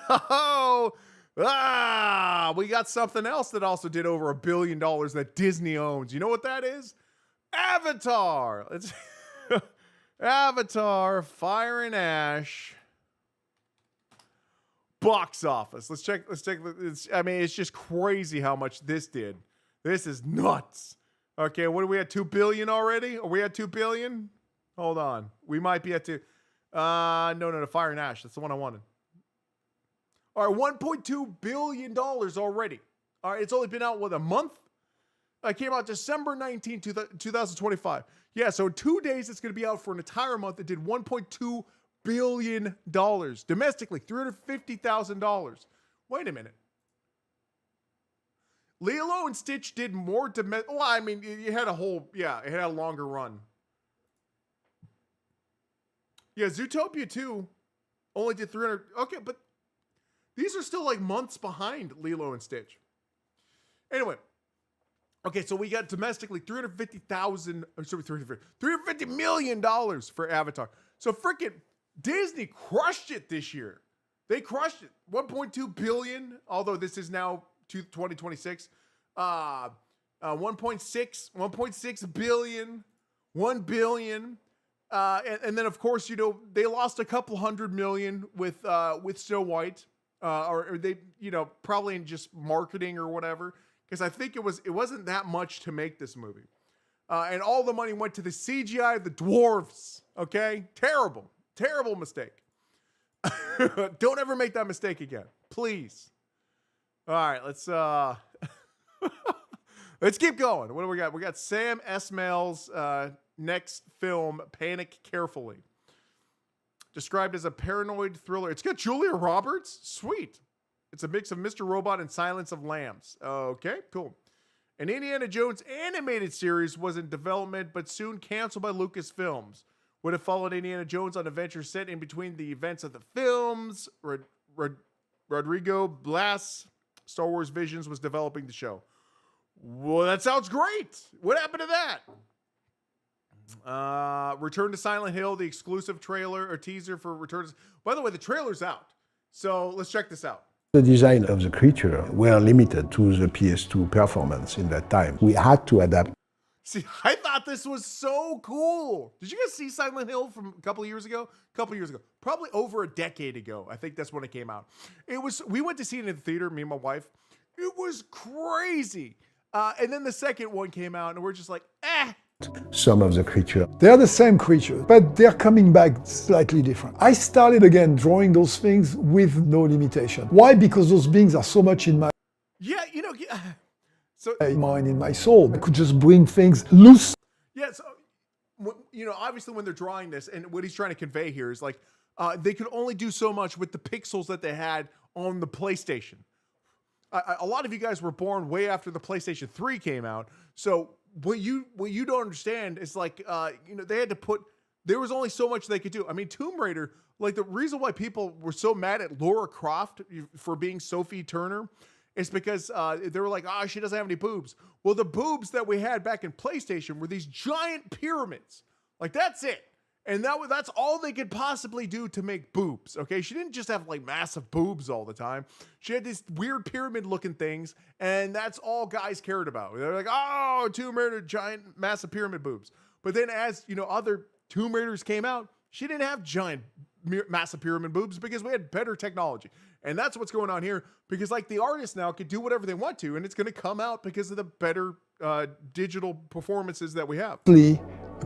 we got something else that also did over $1 billion that Disney owns. You know what that is? Avatar. It's Avatar, Fire and Ash. Box office. Let's check. It's just crazy how much this did. This is nuts. Okay, what are we at? 2 billion already? Are we at 2 billion? Hold on. We might be at 2. No, Fire and Ash. That's the one I wanted. All right, $1.2 billion already. All right, it's only been out, what, a month? It came out December 19, 2025. Yeah, so in 2 days, it's going to be out for an entire month. It did $1.2 billion. Domestically, $350,000. Wait a minute. Lilo and Stitch did more domestic. Well, I mean, it had a whole, yeah, it had a longer run. Yeah, Zootopia 2 only did 300. Okay, but these are still like months behind Lilo and Stitch. Anyway, okay, so we got domestically $350 million for Avatar. So freaking Disney crushed it this year. They crushed it. 1.2 billion, although this is now 2026. 1.6 billion, 1 billion. And then of course, you know, they lost a couple $100 million with Snow White, or they, you know, probably in just marketing or whatever. Because I think it wasn't that much to make this movie. And all the money went to the CGI of the dwarves. Okay? Terrible. Terrible mistake. Don't ever make that mistake again. Please. All right, let's let's keep going. What do we got? We got Sam Esmail's next film, Panic Carefully. Described as a paranoid thriller. It's got Julia Roberts. Sweet. It's a mix of Mr. Robot and Silence of Lambs. Okay, cool. An Indiana Jones animated series was in development, but soon canceled by Lucasfilms. Would have followed Indiana Jones on adventures set in between the events of the films. Rodrigo Blas, Star Wars Visions, was developing the show. Well, that sounds great. What happened to that? Return to Silent Hill, the exclusive trailer or teaser for Return to... By the way, the trailer's out. So let's check this out. The design of the creature were limited to the PS2 performance in that time. We had to adapt. See, I thought this was so cool. Did you guys see Silent Hill from a couple of years ago? Probably over a decade ago. I think that's when it came out. We went to see it in the theater, me and my wife. It was crazy. And then the second one came out and we're just like, Some of the creatures. They're the same creatures, but they're coming back slightly different. I started again drawing those things with no limitation. Why? Because those beings are so much in my mind, in my soul. I could just bring things loose. Yeah, so, you know, obviously when they're drawing this, and what he's trying to convey here is like, they could only do so much with the pixels that they had on the PlayStation. A lot of you guys were born way after the PlayStation 3 came out, so what you don't understand is like, you know, they had to there was only so much they could do. I mean, Tomb Raider, like the reason why people were so mad at Lara Croft for being Sophie Turner is because they were like, she doesn't have any boobs. Well, the boobs that we had back in PlayStation were these giant pyramids. Like, that's it. And that's all they could possibly do to make boobs, okay? She didn't just have, like, massive boobs all the time. She had these weird pyramid-looking things, and that's all guys cared about. They're like, Tomb Raider, giant, massive pyramid boobs. But then as, you know, other Tomb Raiders came out, she didn't have giant, massive pyramid boobs because we had better technology. And that's what's going on here, because, like, the artists now can do whatever they want to, and it's going to come out because of the better digital performances that we have.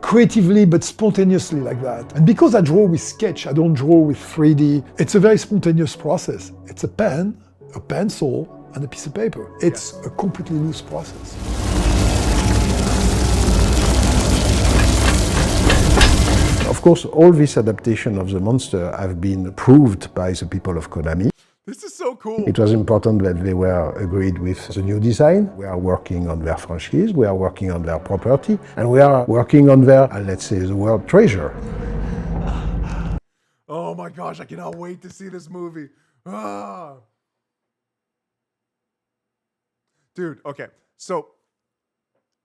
Creatively, but spontaneously like that. And because I draw with sketch, I don't draw with 3D, it's a very spontaneous process. It's a pen, a pencil, and a piece of paper. It's a completely loose process. Of course, all this adaptation of the monster have been approved by the people of Konami. This is so cool. It was important that they were agreed with the new design. We are working on their franchise, we are working on their property, and we are working on their, let's say, the world treasure. Oh my gosh, I cannot wait to see this movie. Dude, okay. So,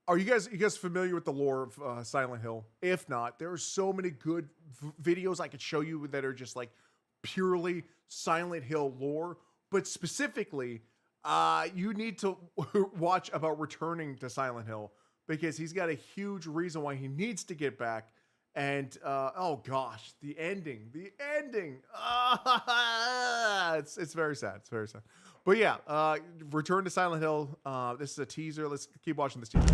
are you guys familiar with the lore of Silent Hill? If not, there are so many good videos I could show you that are just like purely Silent Hill lore, but specifically, you need to watch about returning to Silent Hill because he's got a huge reason why he needs to get back. And oh gosh, the ending, it's very sad. It's very sad. But yeah, Return to Silent Hill. This is a teaser. Let's keep watching this teaser.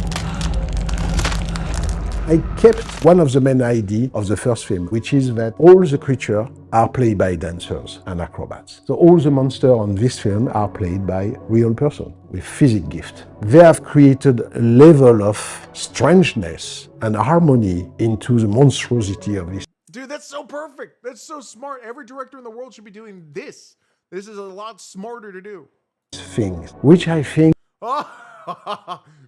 I kept one of the main ideas of the first film, which is that all the creatures are played by dancers and acrobats. So all the monsters on this film are played by real persons with physic gift. They have created a level of strangeness and harmony into the monstrosity of this. Dude, that's so perfect. That's so smart. Every director in the world should be doing this. This is a lot smarter to do. Things, which I think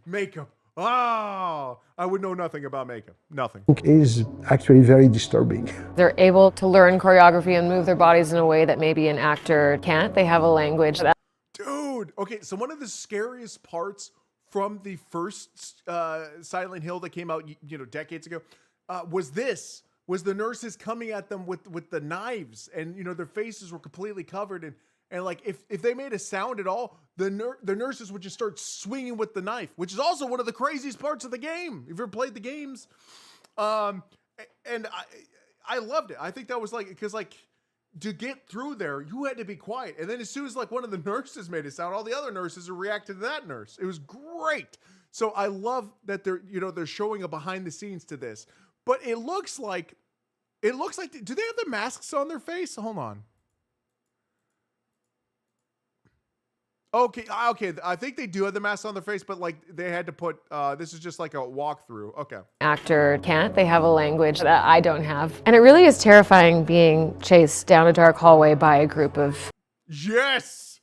Makeup. Oh, I would know nothing about makeup. Nothing. is actually very disturbing. They're able to learn choreography and move their bodies in a way that maybe an actor can't. They have a language that... Dude, okay, so one of the scariest parts from the first Silent Hill that came out, decades ago, was the nurses coming at them with the knives, and their faces were completely covered, and like if they made a sound at all, the nurses would just start swinging with the knife, which is also one of the craziest parts of the game. If you ever played the games, and I loved it. I think that was because to get through there, you had to be quiet, and then as soon as one of the nurses made a sound, all the other nurses reacted to that nurse. It was great. So I love that they're showing a behind the scenes to this, but it looks like do they have the masks on their face? Hold on. Okay. I think they do have the mask on their face, but they had to put, this is just like a walkthrough. Okay. Actor can't. They have a language that I don't have. And it really is terrifying being chased down a dark hallway by a group of... Yes!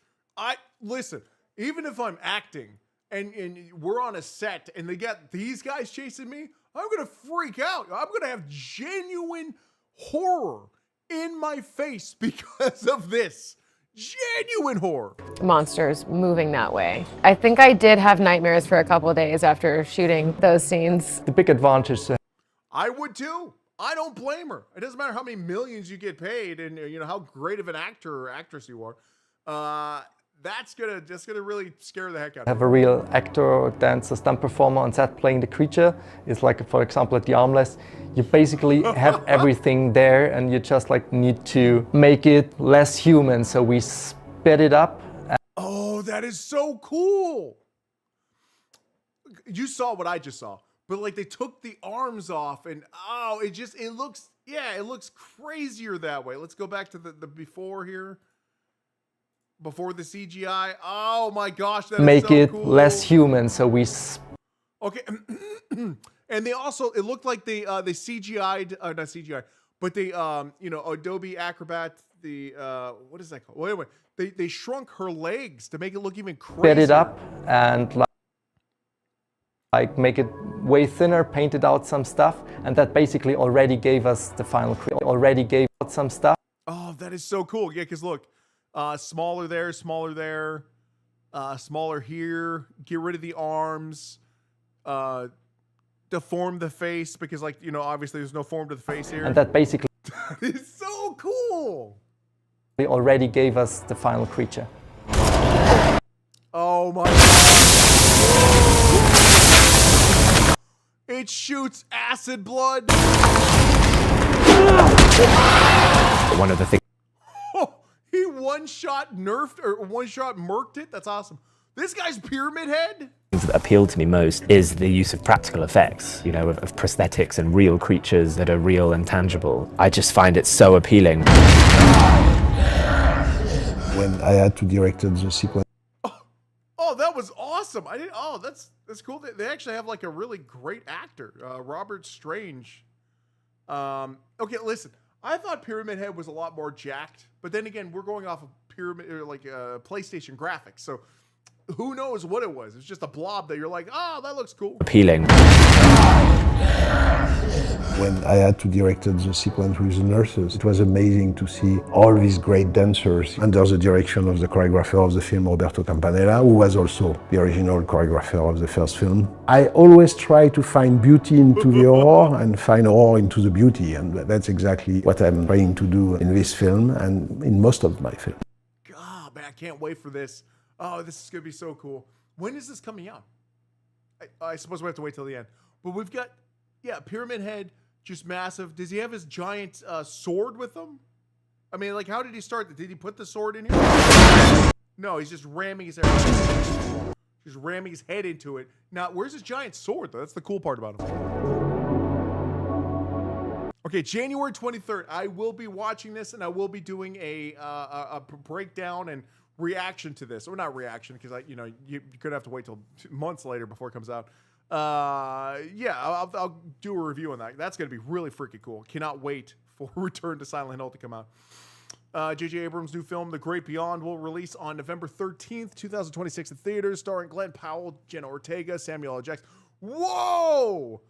Listen, even if I'm acting and we're on a set and they got these guys chasing me, I'm going to freak out. I'm going to have genuine horror in my face because of this. Genuine horror. Monsters moving that way. I think I did have nightmares for a couple of days after shooting those scenes. The big advantage. I would too. I don't blame her. It doesn't matter how many millions you get paid and how great of an actor or actress you are. That's gonna really scare the heck out of you. Have a real actor or dancer, stunt performer on set playing the creature. It's for example, at the Armless, you basically have everything there, and you just need to make it less human. So we sped it up. Oh, that is so cool! You saw what I just saw, but they took the arms off, and it looks crazier that way. Let's go back to the before here. Before the CGI. Oh my gosh, that make is so it cool. less human, so we... Okay, and they also, it looked like they CGI'd, not CGI, but they, Adobe Acrobat, what is that called? Wait, they shrunk her legs to make it look even crazier. Sped it up and make it way thinner, painted out some stuff, and that basically already gave us the final, already gave out some stuff. Oh, that is so cool. Yeah, because look, smaller there, smaller here, get rid of the arms, deform the face because obviously there's no form to the face here. And that basically is so cool. They already gave us the final creature. Oh my God. It shoots acid blood. One of the things He one-shot nerfed or one-shot murked it. That's awesome. This guy's Pyramid Head. that appeal to me most is the use of practical effects, of prosthetics and real creatures that are real and tangible. I just find it so appealing. When I had to direct the sequence. Oh, that was awesome. That's cool. They actually have a really great actor, Robert Strange. Okay, listen. I thought Pyramid Head was a lot more jacked, but then again, we're going off of PlayStation graphics, so who knows what it was? It's just a blob that you're like, oh, that looks cool. Appealing. When I had to direct the sequence with the nurses, it was amazing to see all these great dancers under the direction of the choreographer of the film, Roberto Campanella, who was also the original choreographer of the first film. I always try to find beauty into the horror and find horror into the beauty, and that's exactly what I'm trying to do in this film and in most of my films. God, man, I can't wait for this. Oh, this is going to be so cool. When is this coming out? I suppose we have to wait till the end. But we've got, Pyramid Head, just massive. Does he have his giant sword with him? I mean, how did he start? Did he put the sword in here? No, he's just ramming his head. Just ramming his head into it. Now, where's his giant sword, though? That's the cool part about him. Okay, January 23rd. I will be watching this, and I will be doing a breakdown and reaction to this. Or not reaction, because you could have to wait till months later before it comes out. Yeah, I'll do a review on that. That's gonna be really freaking cool. Cannot wait for Return to Silent Hill to come out. J.J. Abrams' new film, The Great Beyond, will release on November 13th, 2026 in theaters, starring Glenn Powell, Jenna Ortega, Samuel L. Jackson. Whoa!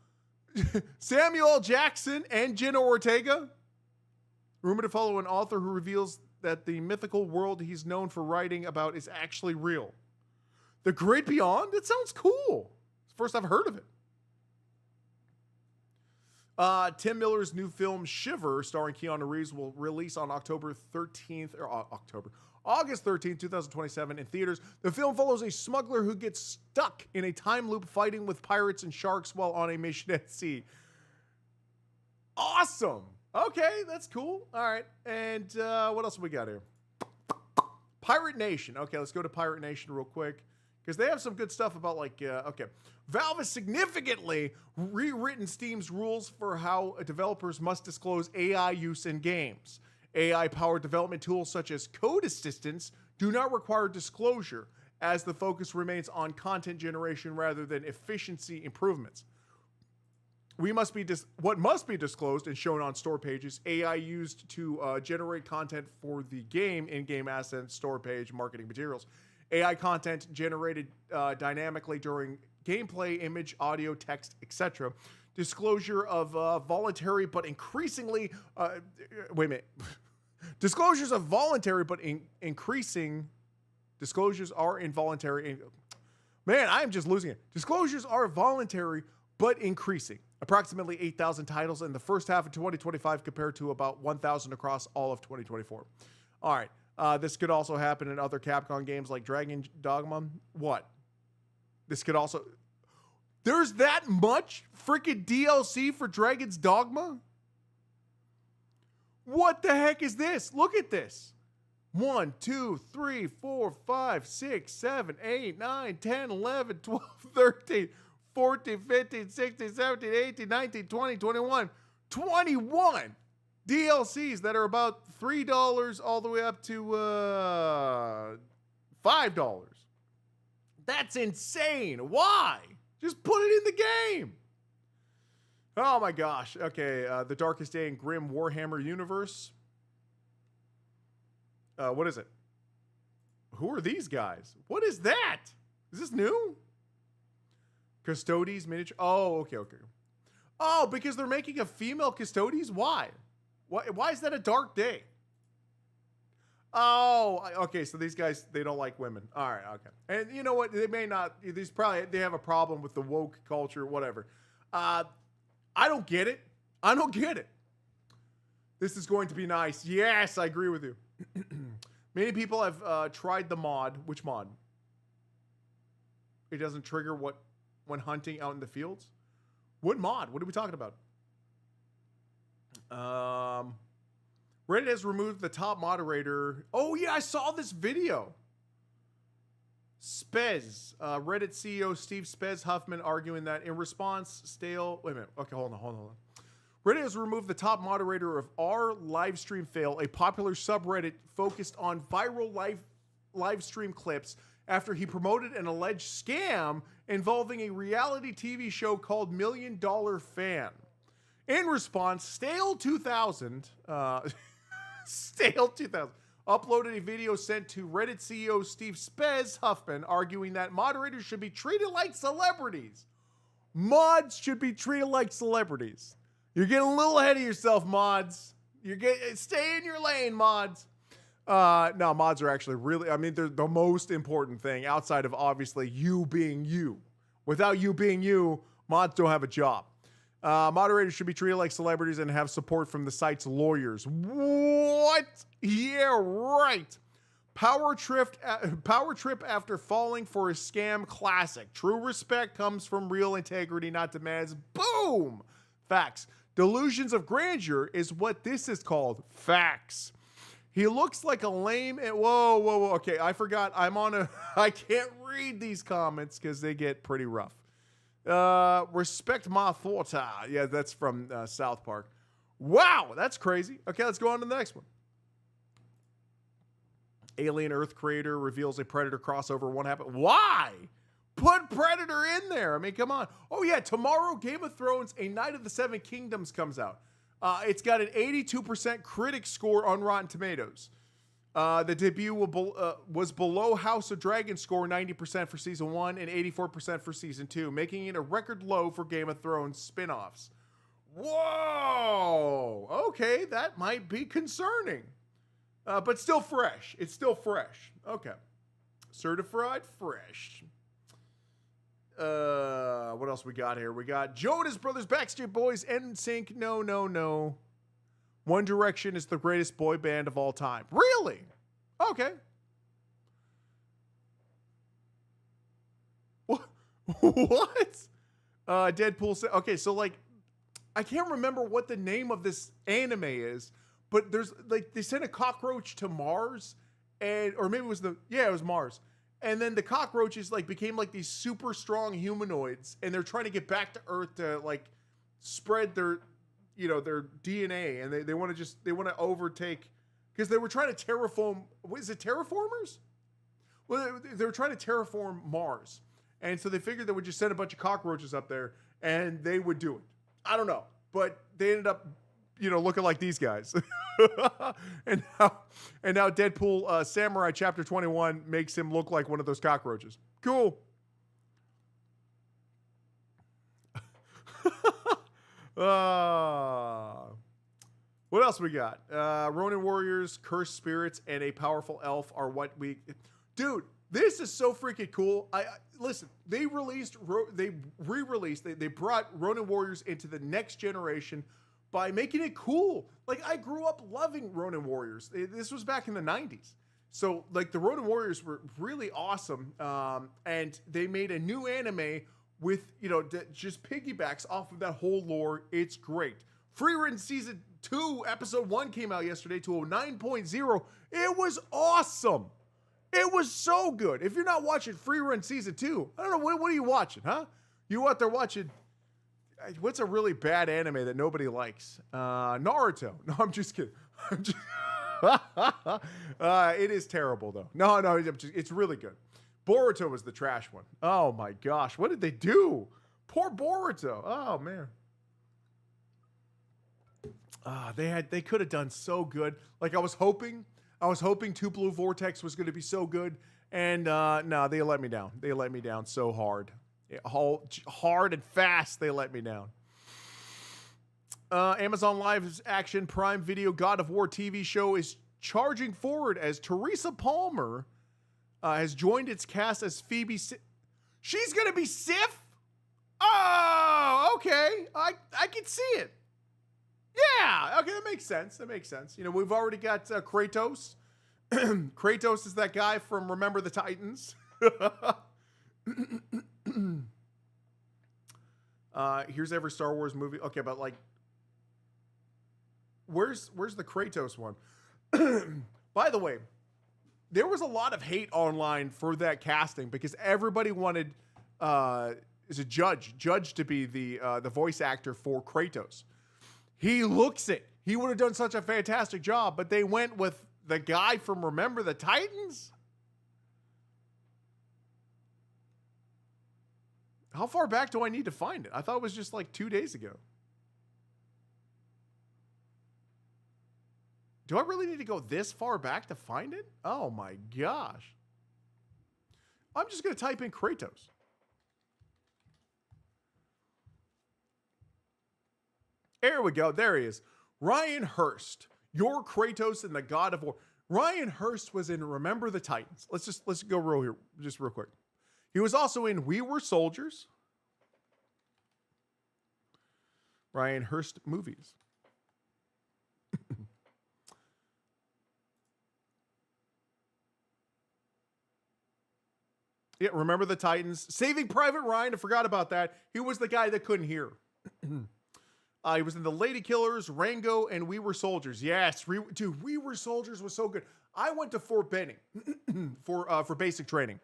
Samuel L. Jackson and Jenna Ortega? Rumored to follow an author who reveals that the mythical world he's known for writing about is actually real. The Great Beyond? That sounds cool. It's the first I've heard of it. Tim Miller's new film Shiver, starring Keanu Reeves, will release on August 13th, 2027 in theaters. The film follows a smuggler who gets stuck in a time loop fighting with pirates and sharks while on a mission at sea. Awesome. Okay, that's cool. All right. And what else we got here? Pirate Nation. Okay, let's go to Pirate Nation real quick, because they have some good stuff about okay. Valve has significantly rewritten Steam's rules for how developers must disclose AI use in games. AI-powered development tools such as code assistants do not require disclosure, as the focus remains on content generation rather than efficiency improvements. What must be disclosed and shown on store pages: AI used to generate content for the game, in-game assets, store page, marketing materials. AI content generated dynamically during gameplay, image, audio, text, etc. Disclosure of voluntary but increasingly... wait a minute. Disclosures of voluntary but increasing... Disclosures are involuntary... Man, I am just losing it. Disclosures are voluntary but increasing. Approximately 8,000 titles in the first half of 2025 compared to about 1,000 across all of 2024. All right. This could also happen in other Capcom games like Dragon Dogma. What? This could also... There's that much freaking DLC for Dragon's Dogma? What the heck is this? Look at this. 1, 2, 3, 4, 5, 6, 7, 8, 9, 10, 11, 12, 13, 14, 15, 16, 17, 18, 19, 20, 21. 21 DLCs that are about $3 all the way up to $5. That's insane. Why? Just put it in the game. Oh my gosh. Okay, The Darkest Day in Grim Warhammer Universe. What is it? Who are these guys? What is that? Is this new? Custodes miniature. Oh, okay. Oh, because they're making a female Custodes? Why? Why is that a dark day? Oh, okay. So these guys, they don't like women. All right, okay. And you know what? They may not. They have a problem with the woke culture, whatever. I don't get it. I don't get it. This is going to be nice. Yes, I agree with you. Many people have tried the mod. Which mod? It doesn't trigger when hunting out in the fields? What mod? What are we talking about? Reddit has removed the top moderator. Oh yeah, I saw this video. Spez, Reddit CEO Steve Spez Huffman arguing that in response, stale. Wait a minute. Okay, hold on. Reddit has removed the top moderator of our live stream fail, a popular subreddit focused on viral live stream clips, after he promoted an alleged scam involving a reality TV show called $1 Million Fan. In response, Stale 2000 uploaded a video sent to Reddit CEO Steve Spez Huffman arguing that moderators should be treated like celebrities. Mods should be treated like celebrities. You're getting a little ahead of yourself, mods. Stay in your lane, mods. No, mods are actually really, they're the most important thing outside of obviously you being you. Without you being you, mods don't have a job. Moderators should be treated like celebrities and have support from the site's lawyers. What? Yeah, right. Power trip after falling for a scam classic. True respect comes from real integrity, not demands. Boom! Facts. Delusions of grandeur is what this is called. Facts. He looks like a lame... Whoa. Okay, I forgot. I can't read these comments because they get pretty rough. Respect my thoughts. Yeah, that's from South Park. Wow, that's crazy. Okay, let's go on to the next one. Alien Earth creator reveals a Predator crossover. What happened? Why? Put Predator in there. I mean, come on. Oh, yeah, tomorrow, Game of Thrones, A Night of the Seven Kingdoms comes out. It's got an 82% critic score on Rotten Tomatoes. The debut was below House of Dragon score, 90% for season 1 and 84% for season 2, making it a record low for Game of Thrones spin-offs. Whoa! Okay, that might be concerning. But still fresh. It's still fresh. Okay. Certified fresh. What else we got here? We got Jonas Brothers, Backstreet Boys, NSYNC. No. One Direction is the greatest boy band of all time. Really? Okay. What? Deadpool. Okay, so like, I can't remember what the name of this anime is, but there's like they sent a cockroach to Mars, or maybe it was Mars. And then the cockroaches like became like these super strong humanoids, and they're trying to get back to Earth to like spread their DNA, and they want to overtake, because they were trying to terraform. Is it terraformers? Well, they were trying to terraform Mars, and so they figured they would just send a bunch of cockroaches up there, and they would do it. I don't know, but they ended up, looking like these guys. and now Deadpool Samurai Chapter 21 makes him look like one of those cockroaches. Cool. What else we got? Ronin Warriors, Cursed Spirits, and a Powerful Elf are what we... Dude, this is so freaking cool. Listen, they re-released, they brought Ronin Warriors into the next generation by making it cool. Like, I grew up loving Ronin Warriors. This was back in the 90s. So, like, the Ronin Warriors were really awesome. And they made a new anime with, just piggybacks off of that whole lore. It's great. Freerun Season 2, Episode 1 came out yesterday to a 9.0. It was awesome. It was so good. If you're not watching Freerun Season 2, I don't know, what are you watching, huh? You out there watching... What's a really bad anime that nobody likes? Naruto. No, I'm just kidding. It is terrible, though. No, it's really good. Boruto was the trash one. Oh, my gosh. What did they do? Poor Boruto. Oh, man. They could have done so good. Like, I was hoping Two Blue Vortex was going to be so good. And, no, they let me down. They let me down so hard. Hard and fast, they let me down. Amazon Live's Action Prime Video God of War TV show is charging forward as Teresa Palmer has joined its cast as Phoebe. She's gonna be Sif? Oh, okay. I can see it. Yeah, okay, that makes sense. We've already got Kratos. Kratos is that guy from Remember the Titans. Here's every Star Wars movie. Okay, but like, where's the Kratos one? By the way, there was a lot of hate online for that casting because everybody wanted is a Judge to be the voice actor for Kratos. He looks it. He would have done such a fantastic job, but they went with the guy from Remember the Titans. How far back do I need to find it? I thought it was just like 2 days ago. Do I really need to go this far back to find it? Oh my gosh. I'm just going to type in Kratos. There we go. There he is. Ryan Hurst, your Kratos in the God of War. Ryan Hurst was in Remember the Titans. Let's go real quick. He was also in We Were Soldiers. Ryan Hurst movies. Yeah, Remember the Titans. Saving Private Ryan, I forgot about that. He was the guy that couldn't hear. He was in The Lady Killers, Rango, and We Were Soldiers. Yes, dude, We Were Soldiers was so good. I went to Fort Benning for basic training,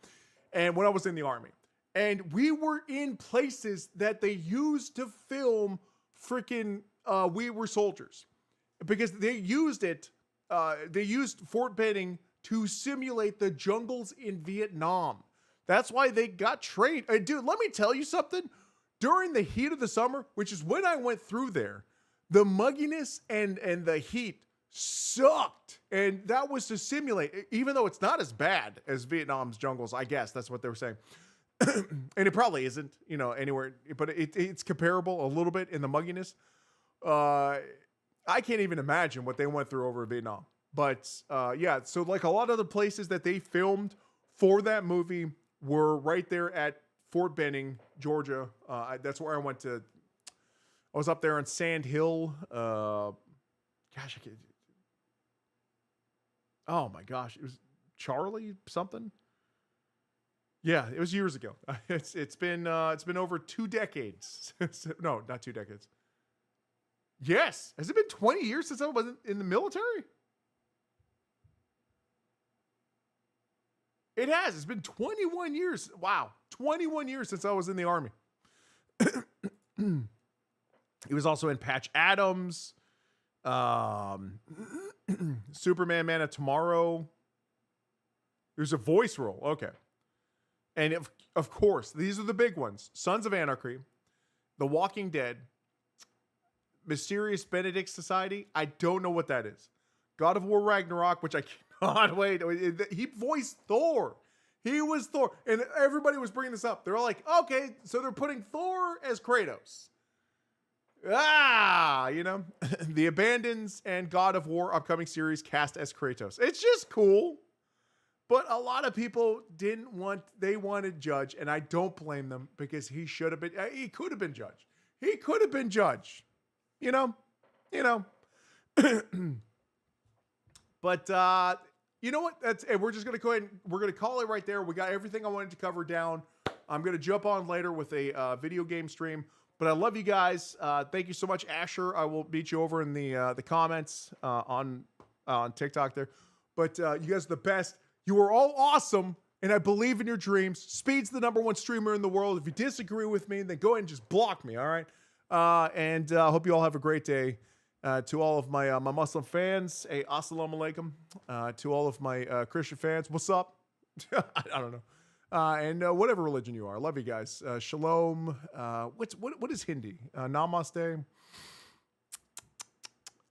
and when I was in the Army. And we were in places that they used to film freaking We Were Soldiers, because they used it. They used Fort Benning to simulate the jungles in Vietnam. That's why they got trained. Dude, let me tell you something. During the heat of the summer, which is when I went through there, the mugginess and the heat sucked. And that was to simulate, even though it's not as bad as Vietnam's jungles, I guess that's what they were saying. And it probably isn't, anywhere, but it's comparable a little bit in the mugginess. I can't even imagine what they went through over in Vietnam. But yeah, so like a lot of the places that they filmed for that movie were right there at Fort Benning, Georgia. That's where I went to. I was up there on Sand Hill. Oh my gosh, it was Charlie something. Yeah, it was years ago. It's been over 2 decades. No, not 2 decades. Yes, has it been 20 years since I was in the military? It has. It's been 21 years. Wow, 21 years since I was in the Army. He was also in Patch Adams, Superman, Man of Tomorrow. There's a voice role. Okay. And of course, these are the big ones. Sons of Anarchy, The Walking Dead, Mysterious Benedict Society. I don't know what that is. God of War Ragnarok, which I cannot wait. He voiced Thor. He was Thor. And everybody was bringing this up. They're all like, okay, so they're putting Thor as Kratos. The Abandons and God of War upcoming series cast as Kratos. It's just cool. But a lot of people they wanted Judge, and I don't blame them, because he could have been Judge. He could have been Judge. But you know what? We're just going to go ahead and we're going to call it right there. We got everything I wanted to cover down. I'm going to jump on later with a video game stream. But I love you guys. Thank you so much, Asher. I will meet you over in the comments on TikTok there. But you guys are the best. You are all awesome, and I believe in your dreams. Speed's the #1 streamer in the world. If you disagree with me, then go ahead and just block me, all right? And I hope you all have a great day. To all of my Muslim fans, assalamu alaikum. To all of my Christian fans, what's up? I don't know. And whatever religion you are, I love you guys. Shalom. What is Hindi? Namaste.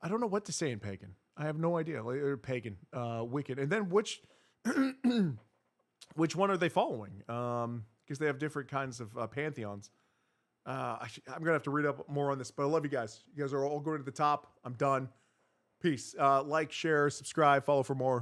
I don't know what to say in pagan. I have no idea. Pagan, wicked, and then which one are they following? Because they have different kinds of pantheons. I'm gonna have to read up more on this, but I love you guys. You guys are all going to the top. I'm done. Peace. Like, share, subscribe, follow for more.